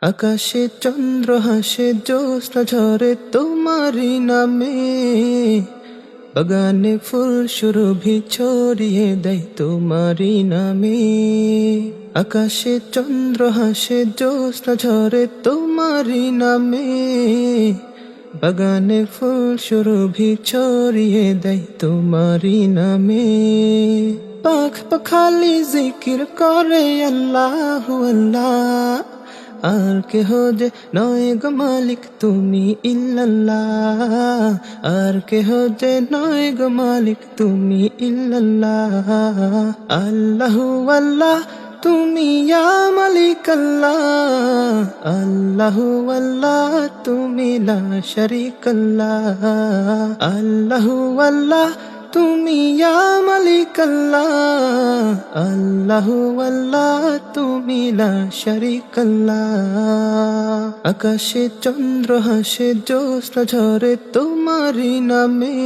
আকাশে চন্দ্র হাসে জ্যোৎস্না ঝরে তোমারি নামে, বাগানে ফুল সুরভি ছড়িয়ে দেয় তোমারি নামে। আকাশে চন্দ্র হাসে জ্যোৎস্না ঝরে তোমারি নামে, বাগানে ফুল সুরভি ছড়িয়ে দেয় তোমারি নামে। পাখ পাখালি জিকির করে আল্লাহু আল্লাহ, আর কেহ যে নয় গো মালিক তুমি ইল্লাল্লাহ, আর কেহ যে নয় গো মালিক তুমি ইল্লাল্লাহ। আল্লাহু আল্লাহ তুমি ইয়া মালিক আল্লাহ, আল্লাহু আল্লাহ তুমি লা শারীক আল্লাহ। আল্লাহু আল্লাহ তুমি ইয়া মালিক আল্লাহ, আল্লাহু আল্লাহ তুমি লা শারীক আল্লাহ। আকাশে চন্দ্র হাসে জ্যোৎস্না ঝরে তোমারি নামে,